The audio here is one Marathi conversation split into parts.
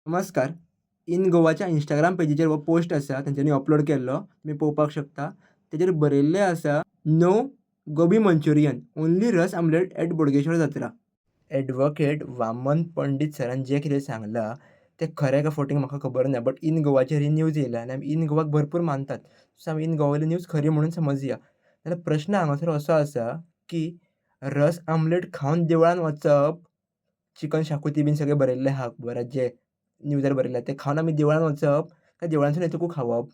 नमस्कार. इन गोवाच्या इंस्टाग्राम पेजीचेर हो पोस्ट आसा, तेंच्यांनी अपलोड केल्लो. तुमी पळोवपाक शकता. तेजेर बरयल्लें आसा, "नो गोबी मंचुरियन, ओन्ली रस आमलेट एट बोडगेश्वर जात्रा." एडव्होकेट वामन पंडित सरान जें कितें सांगलां, तें खरें काय फोटींग म्हाका खबर ना. बट इन गोवाचेर ही न्यूज येयल्या आनी आमी इन गोवाक भरपूर मानतात. सो आमी इन गोवाली न्यूज खरी म्हणून समजया. जाल्यार प्रश्न हांगासर असो आसा, की रस आमलेट खावन देवळान वचप, चिकन शाकोती बीन सगळें बरयल्लें आहा खबरात जे न्यूजार बरयल्या, तें खावन आमी देवळान वचप काय देवळानसून येतकूच खावप?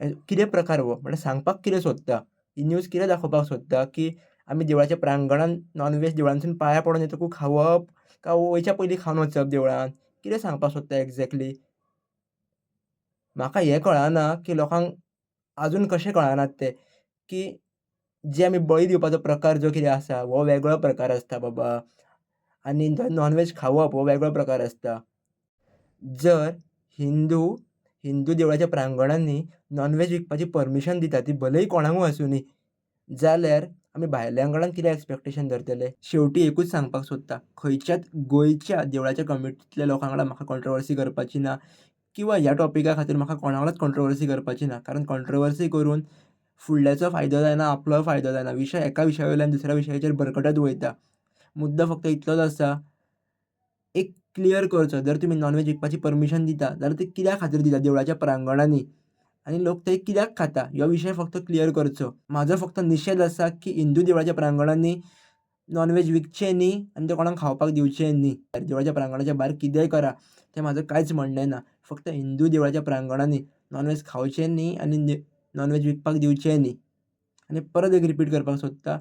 कितें प्रकार हो? म्हळ्यार सांगपाक कितें सोदता? ही न्यूज कितें दाखोवपाक सोदता, की आमी देवळाच्या प्रांगणान नॉन-व्हेज देवळानसून पांया पडून येतकूच खावप, काय वयच्या पयलीं खावन वचप देवळान? कितें सांगपाक सोदता एक्झॅक्टली? म्हाका हें कळना, की लोकांक अजून कशें कळनात तें, की जे आमी बळी दिवपाचो प्रकार जो कितें आसा, हो वेगळो प्रकार आसता बाबा आनी नॉन-व्हेज खावप हो वेगळो प्रकार आसता. जर हिंदू हिंदू देवळाच्या प्रांगणांनी नॉन-व्हेज विकपाची परमिशन दिता, ती भलेही कोणाकूय आसूंदी, जाल्यार आमी भायल्या आंगणान कितें एक्सपेक्टेशन धरतले? शेवटी एकूच सांगपाक सोदतां, खंयच्याच गोंयच्या देवळाच्या कमिटींतल्या लोकां वांगडा म्हाका कॉन्ट्रोवर्सी करपाची ना किंवा ह्या टॉपिका खातीर म्हाका कोणा वांगडाच कॉन्ट्रोवर्सी करपाची ना. कारण कॉन्ट्रोवर्सी करून फुडल्याचो फायदो जायना, आपलोय फायदो जायना. विशय एका विशया वयल्यान दुसऱ्या विशयाचेर भरकटत वयता. मुद्दो फक्त इतलोच आसा, एक क्लियर करचो. जर तुमी नॉन-व्हेज विकपाची परमिशन दिता, जाल्यार ती कित्या खातीर दिता देवळाच्या प्रांगणांनी आनी लोक ते कित्याक खाता? ह्यो विशय फक्त क्लियर करचो. म्हाजो फक्त निशेध आसा, की हिंदू देवळाच्या प्रांगणांनी नॉन-व्हेज विकचें न्ही आनी तें कोणाक खावपाक दिवचें न्ही. देवळाच्या प्रांगणाच्या भायर कितेंय करा, तें म्हाजो कांयच म्हणणें ना. फक्त हिंदू देवळाच्या प्रांगणांनी नॉन-व्हेज खावचें न्ही आनी नॉन-व्हेज विकपाक दिवचें न्ही. आनी परत एक रिपीट करपाक सोदतां,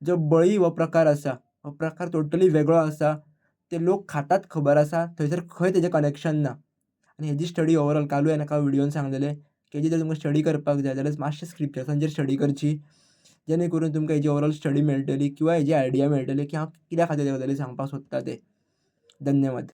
जो बळी हो प्रकार आसा, हो प्रकार टोटली वेगळो आसा. ते लोक खातात खबर आसा, थंयसर खंय तेजें कनेक्शन ना. आनी हेजी स्टडी ओवरऑल कालूय हांवें एका व्हिडिओन सांगलेलें, की हेजी जर तुमकां स्टडी करपाक जाय जाल्यार मातशें स्क्रिप्चर्सांचेर स्टडी करची. जेणे करून तुमकां हेजी ओवरऑल स्टडी मेळटली किंवा हेजी आयडिया मेळटली, की हांव कित्या खातीर हे गजाली सांगपाक सोदतां तें. धन्यवाद.